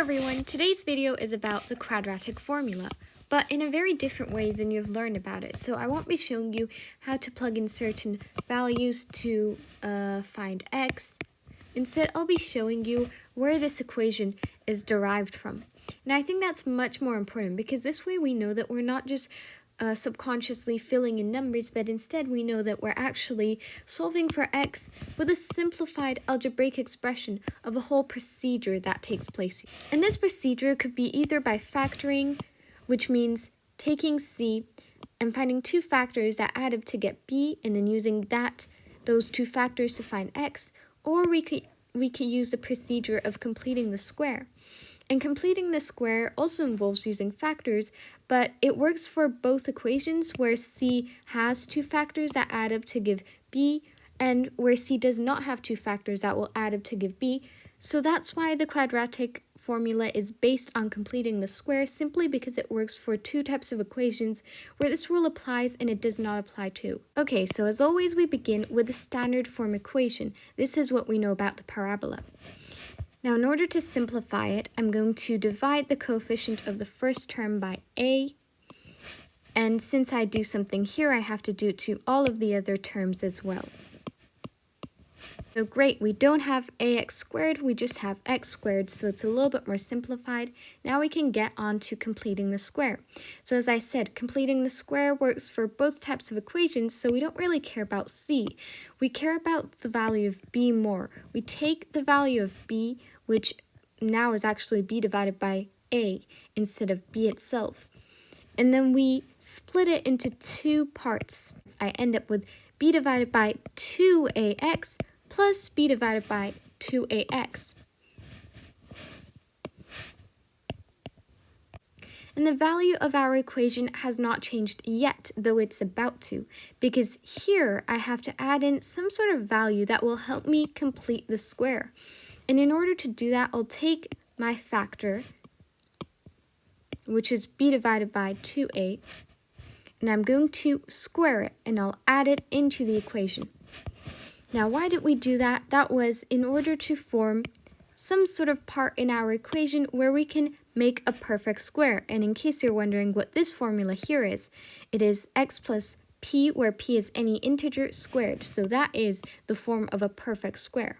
everyone, today's video is about the quadratic formula, but in a very different way than you've learned about it. So I won't be showing you how to plug in certain values to find x. Instead, I'll be showing you where this equation is derived from. And I think that's much more important because this way we know that we're not just subconsciously filling in numbers, but instead we know that we're actually solving for x with a simplified algebraic expression of a whole procedure that takes place. And this procedure could be either by factoring, which means taking c and finding two factors that add up to get b, and then using those two factors to find x, or we could use the procedure of completing the square. And completing the square also involves using factors, but it works for both equations where c has two factors that add up to give b, and where c does not have two factors that will add up to give b. So that's why the quadratic formula is based on completing the square, simply because it works for two types of equations where this rule applies and it does not apply to. Okay, so as always we begin with the standard form equation. This is what we know about the parabola. Now, in order to simplify it, I'm going to divide the coefficient of the first term by a, and since I do something here, I have to do it to all of the other terms as well. So great, we don't have ax squared, we just have x squared, so it's a little bit more simplified. Now we can get on to completing the square. So as I said, completing the square works for both types of equations, so we don't really care about c. We care about the value of b more. We take the value of b, which now is actually b divided by a instead of b itself. And then we split it into two parts. I end up with b divided by 2ax plus b divided by 2ax. And the value of our equation has not changed yet, though it's about to, because here I have to add in some sort of value that will help me complete the square. And in order to do that, I'll take my factor, which is b divided by 2a, and I'm going to square it, and I'll add it into the equation. Now, why did we do that? That was in order to form some sort of part in our equation where we can make a perfect square. And in case you're wondering what this formula here is, it is x plus p, where p is any integer, squared. So that is the form of a perfect square.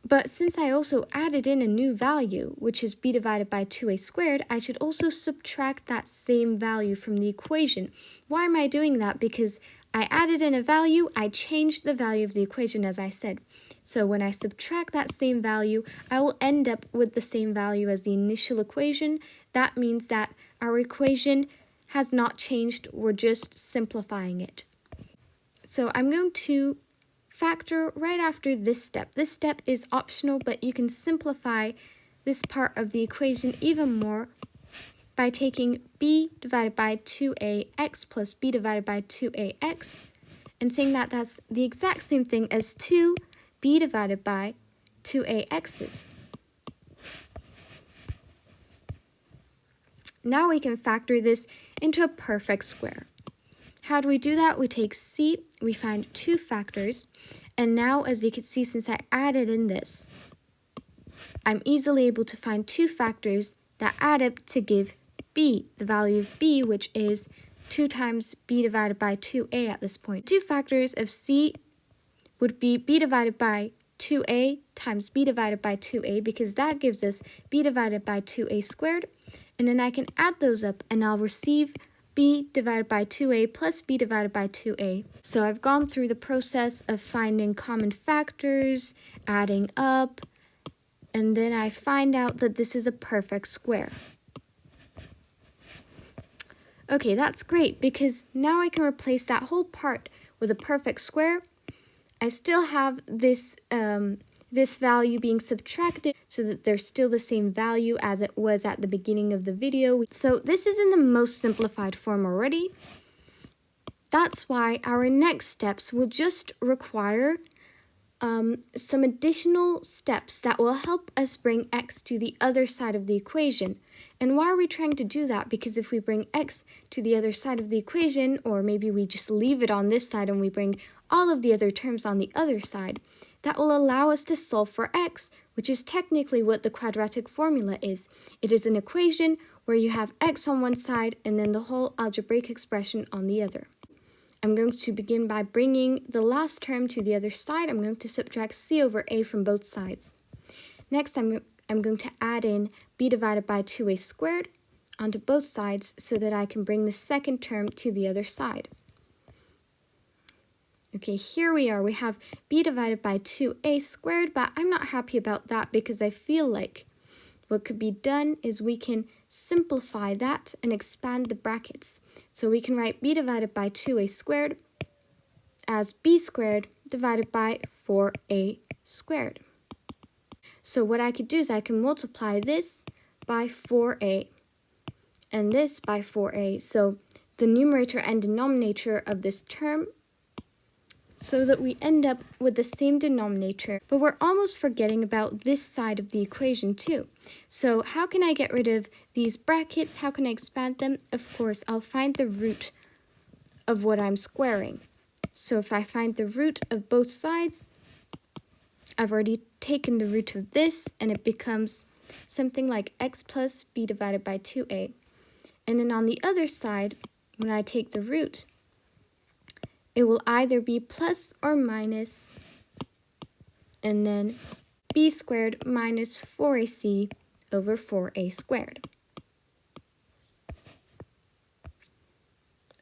But since I also added in a new value, which is b divided by 2a squared, I should also subtract that same value from the equation. Why am I doing that? Because I added in a value, I changed the value of the equation, as I said. So when I subtract that same value, I will end up with the same value as the initial equation. That means that our equation has not changed, we're just simplifying it. So I'm going to factor right after this step. This step is optional, but you can simplify this part of the equation even more by taking b divided by 2ax plus b divided by 2ax and saying that that's the exact same thing as 2b divided by 2ax's. Now we can factor this into a perfect square. How do we do that? We take c, we find two factors, and now as you can see, since I added in this, I'm easily able to find two factors that add up to give b, the value of b, which is 2 times b divided by 2a at this point. Two factors of c would be b divided by 2a times b divided by 2a, because that gives us b divided by 2a squared, and then I can add those up and I'll receive b divided by 2a plus b divided by 2a. So I've gone through the process of finding common factors, adding up, and then I find out that this is a perfect square. Okay, that's great, because now I can replace that whole part with a perfect square. I still have this this value being subtracted so that there's still the same value as it was at the beginning of the video. So this is in the most simplified form already. That's why our next steps will just require some additional steps that will help us bring x to the other side of the equation. And why are we trying to do that? Because if we bring x to the other side of the equation, or maybe we just leave it on this side and we bring all of the other terms on the other side, that will allow us to solve for x which is technically what the quadratic formula is. It is an equation where you have x on one side and then the whole algebraic expression on the other. I'm going to begin by bringing the last term to the other side. I'm going to subtract c over a from both sides. Next, I'm going to add in b divided by 2a squared onto both sides so that I can bring the second term to the other side. Okay, here we are. We have b divided by 2a squared, but I'm not happy about that because I feel like what could be done is we can simplify that and expand the brackets. So we can write b divided by 2a squared as b squared divided by 4a squared. So what I could do is I can multiply this by 4a and this by 4a. So the numerator and denominator of this term, so that we end up with the same denominator, but we're almost forgetting about this side of the equation too. So how can I get rid of these brackets? How can I expand them? Of course, I'll find the root of what I'm squaring. So if I find the root of both sides, I've already taken the root of this, and it becomes something like x plus b divided by 2a. And then on the other side, when I take the root, it will either be plus or minus, and then b squared minus 4ac over 4a squared.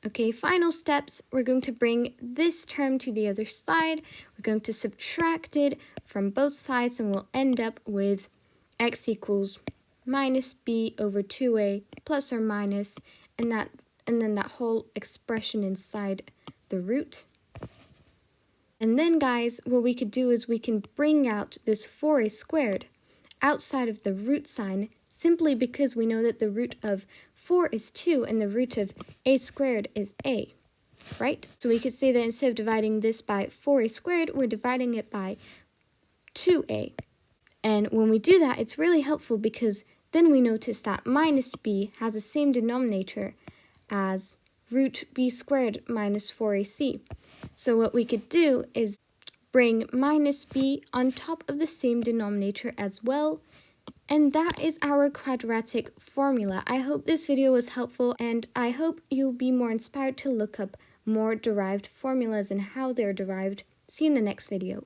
Okay, final steps. We're going to bring this term to the other side. We're going to subtract it from both sides, and we'll end up with x equals minus b over 2a plus or minus, and then that whole expression inside the root. And then, guys, what we could do is we can bring out this 4a squared outside of the root sign, simply because we know that the root of 4 is 2 and the root of a squared is a, right? So we could say that instead of dividing this by 4a squared, we're dividing it by 2a. And when we do that, it's really helpful because then we notice that minus b has the same denominator as root b squared minus 4ac. So what we could do is bring minus b on top of the same denominator as well. And that is our quadratic formula. I hope this video was helpful, and I hope you'll be more inspired to look up more derived formulas and how they're derived. See you in the next video.